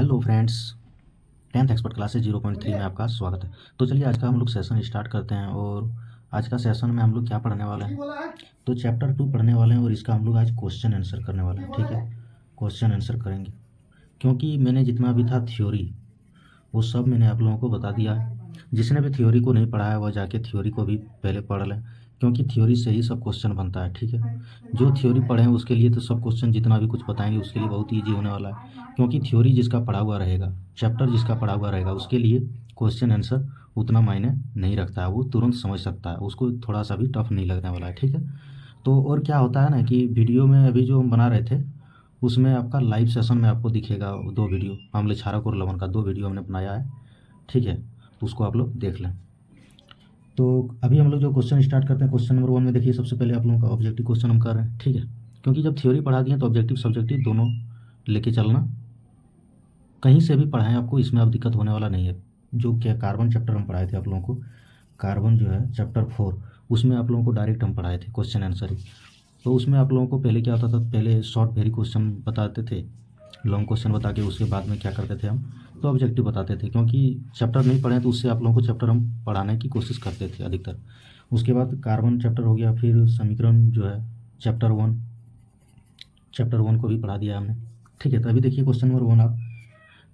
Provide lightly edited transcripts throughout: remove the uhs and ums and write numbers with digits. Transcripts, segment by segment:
Hello friends, 10th expert classes 0.3 में आपका स्वागत है। तो चलिए आज का हम लोग सेशन स्टार्ट करते हैं। और आज का सेशन में हम लोग क्या पढ़ने वाले हैं, तो चैप्टर 2 पढ़ने वाले हैं और इसका हम लोग आज क्वेश्चन आंसर करने वाले हैं। ठीक है, क्वेश्चन आंसर करेंगे क्योंकि मैंने जितना भी था थ्योरी वो सब मैंने आप लोगों को बता दिया है। जिसने भी थ्योरी को नहीं पढ़ा है वह जाके थ्योरी को भी पहले पढ़ लें, क्योंकि थ्योरी से ही सब क्वेश्चन बनता है। ठीक है, जो थ्योरी पढ़े हैं उसके लिए तो सब क्वेश्चन जितना भी कुछ बताएंगे उसके लिए बहुत ईजी होने वाला है, क्योंकि थ्योरी जिसका पढ़ा हुआ रहेगा, चैप्टर जिसका पढ़ा हुआ रहेगा, उसके लिए क्वेश्चन आंसर उतना मायने नहीं रखता है। वो तुरंत समझ सकता है, उसको थोड़ा सा भी टफ नहीं लगने वाला है। ठीक है, तो और क्या होता है ना कि वीडियो में अभी जो हम बना रहे थे उसमें आपका लाइव सेशन में आपको दिखेगा 2 वीडियो, आम्लक्षारक और लवण का 2 वीडियो हमने बनाया है। ठीक है, तो उसको आप लोग देख लें। तो अभी हम लोग जो क्वेश्चन स्टार्ट करते हैं, क्वेश्चन नंबर 1 में देखिए, सबसे पहले आप लोगों का ऑब्जेक्टिव क्वेश्चन हम कर रहे हैं। ठीक है, क्योंकि जब थ्योरी पढ़ा दिए तो ऑब्जेक्टिव सब्जेक्टिव दोनों लेके चलना, कहीं से भी पढ़ाएं आपको इसमें अब दिक्कत होने वाला नहीं है। जो क्या कार्बन चैप्टर हम पढ़ाए थे आप लोगों को, कार्बन जो है चैप्टर 4, उसमें आप लोगों को डायरेक्ट हम पढ़ाए थे क्वेश्चन आंसर ही। तो उसमें आप लोगों को पहले क्या होता था, पहले शॉर्ट वेरी क्वेश्चन बताते थे, लॉन्ग क्वेश्चन बता के उसके बाद में क्या करते थे हम, तो ऑब्जेक्टिव बताते थे। क्योंकि चैप्टर नहीं पढ़े तो उससे आप लोगों को चैप्टर हम पढ़ाने की कोशिश करते थे अधिकतर। उसके बाद कार्बन चैप्टर हो गया, फिर समीकरण जो है चैप्टर 1 को भी पढ़ा दिया हमने। ठीक है, तो अभी देखिए क्वेश्चन नंबर 1। आप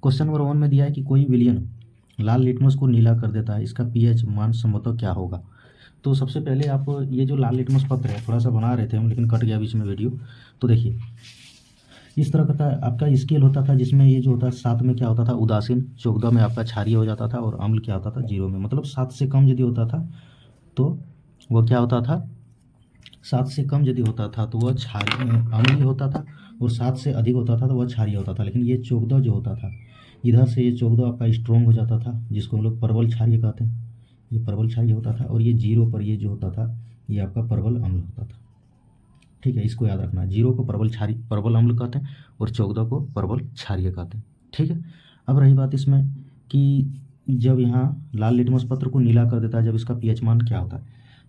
क्वेश्चन नंबर 1 में दिया है कि कोई विलयन लाल लिटमस को नीला कर देता है, इसका पीएच मान संभवतः क्या होगा। तो सबसे पहले आप ये जो लाल लिटमस पत्र है, थोड़ा सा बना रहे थे हम लेकिन कट गया बीच में वीडियो। तो देखिए इस तरह का आपका स्केल होता था, जिसमें ये जो होता है 7 में क्या होता था उदासीन, 14 में आपका क्षारीय हो जाता था, और अम्ल क्या होता था 0 में। मतलब 7 से कम यदि होता था तो वह क्या होता था, 7 से कम यदि होता था तो वह क्षारीय अम्लीय होता था, और 7 से अधिक होता था तो वह क्षारीय होता था। लेकिन ये 14 जो होता था, इधर से ये 14 आपका स्ट्रॉन्ग हो जाता था, जिसको हम लोग प्रबल क्षारीय कहते हैं। ये प्रबल क्षारीय होता था, और ये 0 पर ये जो होता था ये आपका प्रबल अम्ल होता था। ठीक है, इसको याद रखना, 0 को प्रबल अम्ल कहते हैं और 14 को प्रबल क्षारीय कहते हैं। ठीक है, अब रही बात इसमें कि जब यहाँ लाल लिटमस पत्र को नीला कर देता है, जब इसका पीएच मान क्या होता है,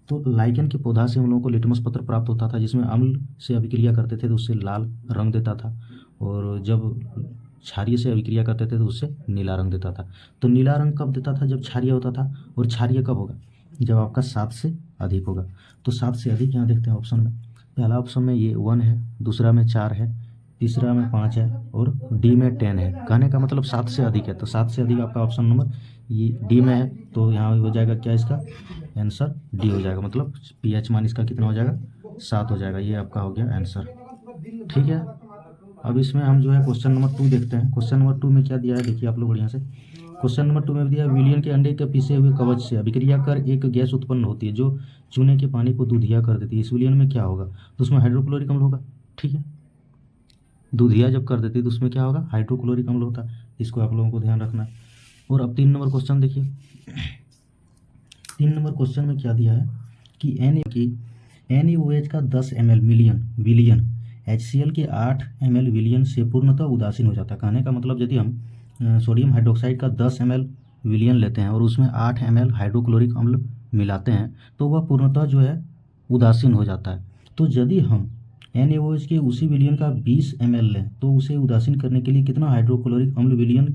तो लाइकेन के पौधा से हम लोगों को लिटमस पत्र प्राप्त होता था, जिसमें अम्ल से अभिक्रिया करते थे तो उससे लाल रंग देता था, और जब क्षारीय से अभिक्रिया करते थे तो उससे नीला रंग देता था। तो नीला रंग कब देता था, जब क्षारीय होता था, और क्षारीय कब होगा, जब आपका 7 से अधिक होगा। तो 7 से अधिक यहाँ देखते हैं ऑप्शन में, पहला ऑप्शन में ये 1 है, दूसरा में 4 है, तीसरा में 5 है, और डी में 10 है। कहने का मतलब 7 से अधिक है, तो 7 से अधिक आपका ऑप्शन नंबर ये डी में है। तो यहाँ हो जाएगा क्या, इसका आंसर डी हो जाएगा। मतलब पीएच मान इसका कितना हो जाएगा, 7 हो जाएगा। ये आपका हो गया आंसर। ठीक है, अब इसमें हम जो है क्वेश्चन नंबर 2 देखते हैं। क्वेश्चन नंबर 2 में क्या दिया है देखिए आप लोग बढ़िया से। क्वेश्चन नंबर 2 में दिया है, विलियन के अंडे के पिसे हुए कवच से अभिक्रिया कर एक गैस उत्पन्न होती है जो चूने के पानी को दूधिया कर देती है, इस विलियन में क्या होगा। तो उसमें हाइड्रोक्लोरिक अम्ल होगा। ठीक है, दूधिया जब कर देती है तो उसमें क्या होगा, हाइड्रोक्लोरिक अम्ल होता है। इसको आप लोगों को ध्यान रखना है। और अब 3 नंबर क्वेश्चन देखिए। 3 नंबर क्वेश्चन में क्या दिया है कि NaOH का 10 ml विलियन HCl के 8 ml विलियन से पूर्णतः उदासीन हो जाता है। कहने का मतलब यदि हम सोडियम हाइड्रोक्साइड का 10 ml विलियन लेते हैं और उसमें 8 ml हाइड्रोक्लोरिक अम्ल मिलाते हैं तो वह पूर्णतः जो है उदासीन हो जाता है। तो यदि हम NaOH के उसी विलियन का 20 ml लें तो उसे उदासीन करने के लिए कितना हाइड्रोक्लोरिक अम्ल विलियन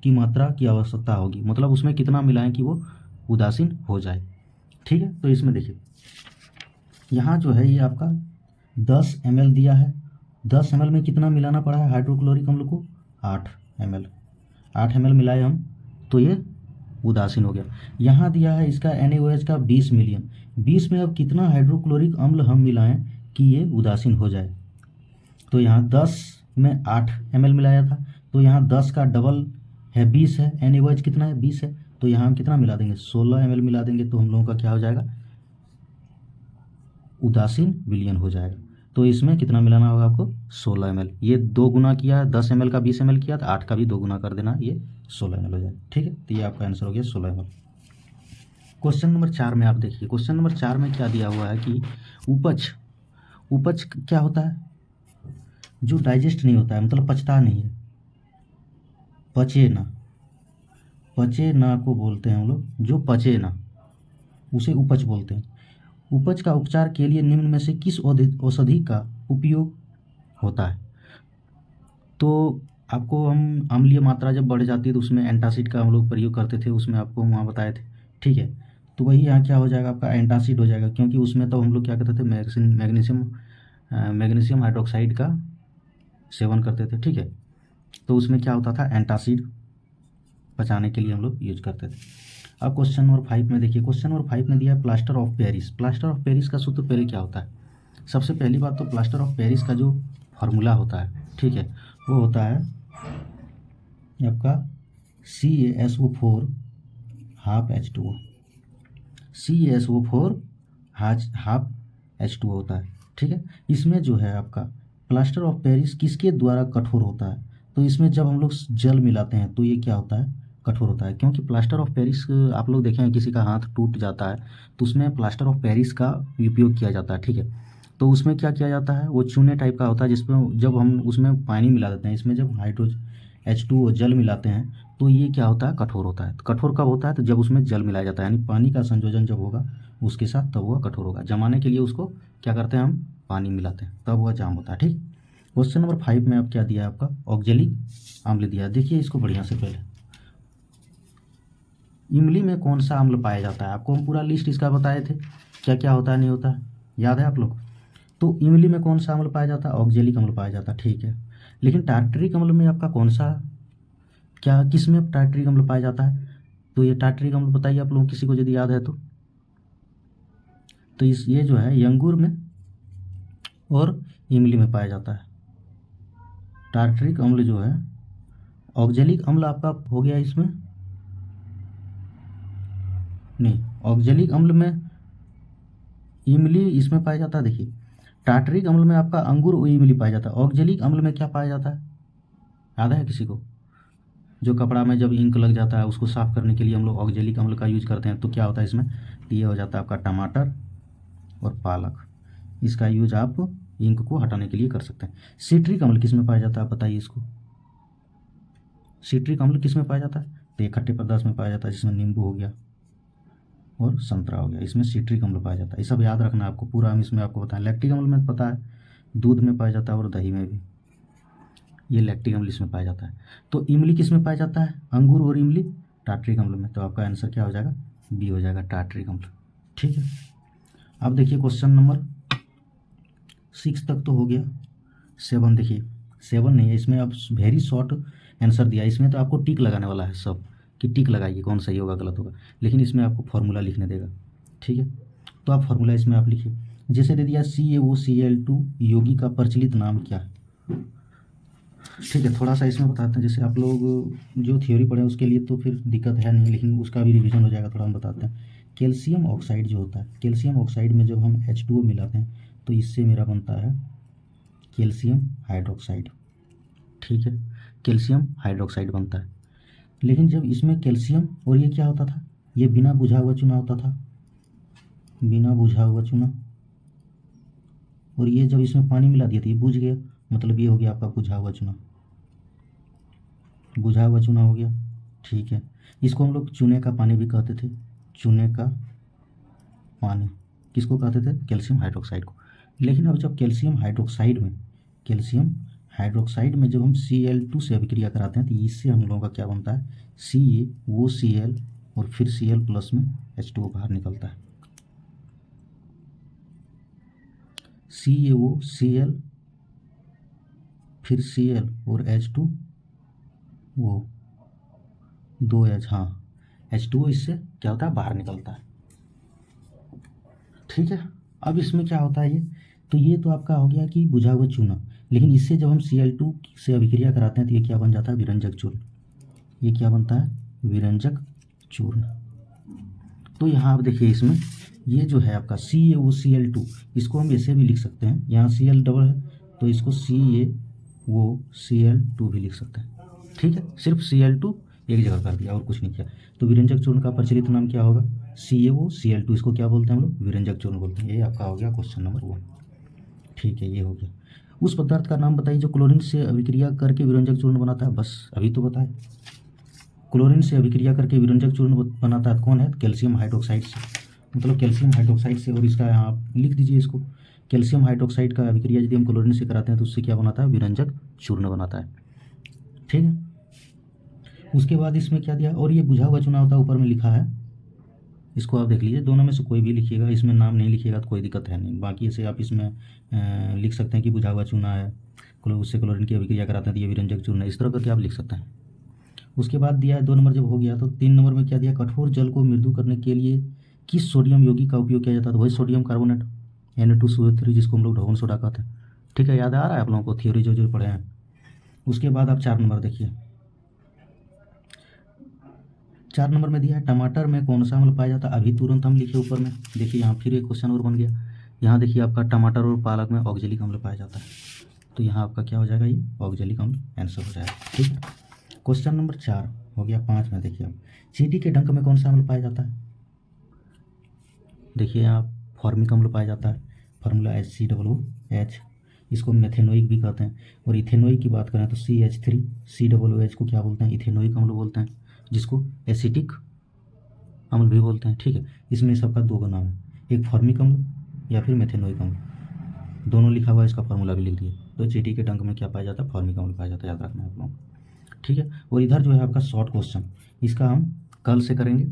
की मात्रा की आवश्यकता होगी, मतलब उसमें कितना मिलाएं कि वो उदासीन हो जाए। ठीक है, तो इसमें देखिए यहाँ जो है ये आपका 10 ml दिया है, 10 ml में कितना मिलाना पड़ा है हाइड्रोक्लोरिक अम्ल को, 8 ml। 8 ml मिलाए हम तो ये उदासीन हो गया। यहाँ दिया है इसका NaOH का 20 मिलियन, 20 में अब कितना हाइड्रोक्लोरिक अम्ल हम मिलाएं कि ये उदासीन हो जाए। तो यहाँ 10 में 8 ml मिलाया था, तो यहाँ 10 का डबल है 20 है, NaOH कितना है 20 है, तो यहाँ हम कितना मिला देंगे 16 ml मिला देंगे, तो हम लोगों का क्या हो जाएगा, उदासीन विलयन हो जाएगा। तो इसमें कितना मिलाना होगा आपको 16 ml। ये 2 गुना किया है, 10 ml का 20 ml किया, तो 8 का भी 2 गुना कर देना, ये 16 ml हो जाएगा। ठीक है, तो ये आपका आंसर हो गया 16 ml। क्वेश्चन नंबर 4 में आप देखिए, क्वेश्चन नंबर 4 में क्या दिया हुआ है कि उपज क्या होता है, जो डाइजेस्ट नहीं होता है, मतलब पचता नहीं है, पचे ना को बोलते हैं हम लोग, जो पचे ना उसे उपज बोलते हैं। उपज का उपचार के लिए निम्न में से किस औषधि का उपयोग होता है। तो आपको हम अम्लीय मात्रा जब बढ़ जाती है तो उसमें एंटासिड का हम लोग प्रयोग करते थे, उसमें आपको वहाँ बताए थे। ठीक है, तो वही यहाँ क्या हो जाएगा, आपका एंटासिड हो जाएगा, क्योंकि उसमें तो हम लोग क्या करते थे, मैग्नीशियम हाइड्रोक्साइड का सेवन करते थे। ठीक है, तो उसमें क्या होता था, एंटासिड बचाने के लिए हम लोग यूज करते थे। अब क्वेश्चन नंबर 5 में देखिए, क्वेश्चन नंबर 5 में दिया है plaster of Paris. Plaster of Paris का सूत्र पहले क्या होता है, सबसे पहली बात तो प्लास्टर ऑफ पेरिस का जो फार्मूला होता है, ठीक है, वो होता है आपका CaSO4 half H2O। CaSO4 half H2O होता है। ठीक है, इसमें जो है आपका प्लास्टर ऑफ पेरिस किसके द्वारा कठोर होता है, तो इसमें जब हम लोग जल मिलाते हैं तो ये क्या होता है, कठोर होता है। क्योंकि प्लास्टर ऑफ पेरिस आप लोग देखें, किसी का हाथ टूट जाता है तो उसमें प्लास्टर ऑफ पेरिस का उपयोग किया जाता है। ठीक है, तो उसमें क्या किया जाता है, वो चूने टाइप का होता है, जिसमें जब हम उसमें पानी मिला देते हैं, इसमें जब H2O जल मिलाते हैं तो ये क्या होता है, कठोर होता है। तो कठोर कब होता है, तो जब उसमें जल मिलाया जाता है, यानी पानी का संयोजन जब होगा उसके साथ, तब वह कठोर होगा। जमाने के लिए उसको क्या करते हैं, हम पानी मिलाते हैं, तब वह जाम होता है। ठीक, क्वेश्चन नंबर 5 में अब क्या दिया है आपका, ऑक्जेलिक अम्ल दिया है। देखिए इसको बढ़िया से, पहले इमली में कौन सा अम्ल पाया जाता है, आपको हम पूरा लिस्ट इसका बताए थे, क्या क्या होता है नहीं होता है, याद है आप लोग। तो इमली में कौन सा अम्ल पाया जाता है, ऑक्जेलिक अम्ल पाया जाता है। ठीक है, लेकिन टार्टरिक अम्ल में आपका कौन सा, क्या किस में टार्टरिक अम्ल पाया जाता है, तो ये टार्टरिक अम्ल बताइए आप लोगों किसी को यदि याद है तो इस ये जो है अंगूर में और इमली में पाया जाता है। टार्टरिक अम्ल जो है, ऑक्जेलिक अम्ल आपका हो गया इसमें, नहीं, ऑक्जेलिक अम्ल में इमली इसमें पाया जाता है। देखिए टार्टरिक अम्ल में आपका अंगूर और इमली पाया जाता है, ऑक्जेलिक अम्ल में क्या पाया जाता है, याद है किसी को, जो कपड़ा में जब इंक लग जाता है उसको साफ करने के लिए हम लोग ऑक्जेलिक अम्ल का यूज करते हैं, तो क्या होता है इसमें, ये हो जाता है आपका टमाटर और पालक, इसका यूज आप इंक को हटाने के लिए कर सकते हैं। सिट्रिक अम्ल किस में पाया जाता है, आप बताइए इसको, सिट्रिक अम्ल किस में पाया जाता है, तो ये खट्टे पदार्थ में पाया जाता है, जिसमें नींबू हो गया और संतरा हो गया, इसमें सिट्रिक अम्ल पाया जाता है। ये सब याद रखना आपको, पूरा हम इसमें आपको बताएं। लैक्टिक अम्ल में पता है, दूध में पाया जाता है और दही में भी, ये लैक्टिक अम्ल इसमें पाया जाता है। तो इमली किस में पाया जाता है, अंगूर और इमली टार्टरिक अम्ल में, तो आपका आंसर क्या हो जाएगा, बी हो जाएगा, टार्टरिक अम्ल। ठीक है, अब देखिए क्वेश्चन नंबर 6 तक तो हो गया। 7 देखिए, 7 नहीं है इसमें, अब वेरी शॉर्ट आंसर दिया है, इसमें तो आपको टिक लगाने वाला है सब, कि टिक लगाइए कौन सही होगा गलत होगा, लेकिन इसमें आपको फार्मूला लिखने देगा। ठीक है, तो आप फार्मूला इसमें आप लिखिए, जैसे दे दिया CaOCl2 यौगिक का प्रचलित नाम क्या है। ठीक है, थोड़ा सा इसमें बताते हैं, जैसे आप लोग जो थ्योरी पढ़े उसके लिए तो फिर दिक्कत है नहीं, लेकिन उसका भी रिवीजन हो जाएगा, थोड़ा हम बताते हैं। कैल्शियम ऑक्साइड जो होता है, कैल्शियम ऑक्साइड में जब हम H2O मिलाते हैं तो इससे मेरा बनता है कैल्शियम हाइड्रोक्साइड। ठीक है, कैल्शियम हाइड्रोक्साइड बनता है, लेकिन जब इसमें कैल्शियम और ये क्या होता था, ये बिना बुझा हुआ चूना होता था, बिना बुझा हुआ चूना, और ये जब इसमें पानी मिला दिया तो ये बुझ गया, मतलब ये हो गया आपका बुझा हुआ चूना, बुझा हुआ चूना हो गया। ठीक है, इसको हम लोग चूने का पानी भी कहते थे, चूने का पानी किसको कहते थे, कैल्शियम हाइड्रोक्साइड को। लेकिन अब जब कैल्शियम हाइड्रोक्साइड में जब हम Cl2 से अभिक्रिया कराते हैं तो इससे हम लोगों का क्या बनता है, CaOCl और फिर Cl प्लस में H2O बाहर निकलता है, CaOCl फिर Cl और H2O, 2H, हाँ H2O इससे क्या होता है, बाहर निकलता है। ठीक है, अब इसमें क्या होता है ये, तो ये तो आपका हो गया कि बुझा हुआ चूना, लेकिन इससे जब हम Cl2 से अभिक्रिया कराते हैं तो ये क्या बन जाता है, विरंजक चूर्ण। ये क्या बनता है, विरंजक चूर्ण। तो यहाँ आप देखिए इसमें ये जो है आपका CaOCl2, इसको हम ऐसे भी लिख सकते हैं, यहाँ Cl डबल है तो इसको CaOCl2 भी लिख सकते हैं। ठीक है, सिर्फ Cl2 एक जगह कर दिया और कुछ नहीं किया। तो विरंजक चूर्ण का प्रचलित नाम क्या होगा, CaOCl2, इसको क्या बोलते हैं हम लोग, विरंजक चूर्ण बोलते हैं। ये आपका हो गया क्वेश्चन नंबर 1। ठीक है, ये हो गया। उस पदार्थ का नाम बताइए जो क्लोरीन से अभिक्रिया करके विरंजक चूर्ण बनाता है, बस अभी तो बताए, क्लोरीन से अभिक्रिया करके विरंजक चूर्ण बनाता है, कौन है, कैल्शियम हाइड्रोक्साइड से, मतलब कैल्शियम हाइड्रोक्साइड से। और इसका यहाँ आप लिख दीजिए इसको, कैल्शियम हाइड्रोक्साइड का अभिक्रिया यदि हम क्लोरीन से कराते हैं तो उससे क्या बनाता है, विरंजक चूर्ण बनाता है। ठीक है। उसके बाद इसमें क्या दिया, और ये बुझा हुआ चुना होता है, ऊपर में लिखा है, इसको आप देख लीजिए, दोनों में से कोई भी लिखिएगा, इसमें नाम नहीं लिखिएगा तो कोई दिक्कत है नहीं। बाकी ऐसे आप इसमें लिख सकते हैं कि बुझा हुआ चूना है, उससे क्लोरीन की अभिक्रिया कराते हैं तो ये विरंजक चूना है, इस तरह करके आप लिख सकते हैं। उसके बाद दिया है 2 नंबर जब हो गया तो 3 नंबर में क्या दिया, कठोर जल को मृदु करने के लिए किस सोडियम यौगिक का उपयोग किया जाता है, तो वही सोडियम कार्बोनेट Na2SO3, जिसको हम लोग ढोवन सोडा कहते हैं। ठीक है, याद आ रहा है आप लोगों को थ्योरी जो जो पढ़े हैं। उसके बाद आप 4 नंबर देखिए, 4 नंबर में दिया है टमाटर में कौन सा अम्ल पाया जाता है, अभी तुरंत हम लिखे ऊपर में, देखिए यहाँ फिर एक क्वेश्चन और बन गया। यहाँ देखिए आपका टमाटर और पालक में ऑक्जेलिक अम्ल पाया जाता है, तो यहाँ आपका क्या हो जाएगा, ये ऑक्जेलिक अम्ल आंसर हो जाएगा। ठीक है, क्वेश्चन नंबर 4 हो गया। 5 में देखिए आप, चींटी के डंक में कौन सा अम्ल पाया जाता है, देखिए यहाँ फॉर्मिक अम्ल पाया जाता है, फार्मूला HCOOH, इसको मेथेनोइक भी कहते हैं। और इथेनोइक की बात करें तो CH3COOH को क्या बोलते हैं, इथेनोइक अम्ल बोलते हैं, जिसको एसिटिक अम्ल भी बोलते हैं। ठीक है, इसमें सबका 2 नाम है, एक फॉर्मिक अम्ल या फिर मेथेनोइक अम्ल, दोनों लिखा हुआ है, इसका फार्मूला भी लिख दिए। तो चींटी के डंक में क्या पाया जाता है, फॉर्मिक अम्ल पाया जाता है, याद रखना है आप लोगों को। ठीक है, और इधर जो है आपका शॉर्ट क्वेश्चन, इसका हम कल से करेंगे,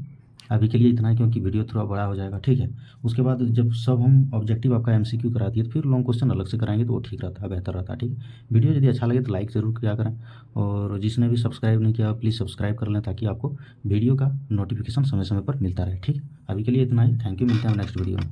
अभी के लिए इतना है क्योंकि वीडियो थोड़ा बड़ा हो जाएगा। ठीक है, उसके बाद जब सब हम ऑब्जेक्टिव आपका MCQ करा दिए तो फिर लॉन्ग क्वेश्चन अलग से कराएंगे, तो वो ठीक रहता है, बेहतर रहता है। ठीक है, वीडियो यदि अच्छा लगे तो लाइक ज़रूर किया करें, और जिसने भी सब्सक्राइब नहीं किया प्लीज़ सब्सक्राइब कर लें, ताकि आपको वीडियो का नोटिफिकेशन समय समय पर मिलता रहे। ठीक है, अभी के लिए इतना ही, थैंक यू, मिलते हैं नेक्स्ट वीडियो में।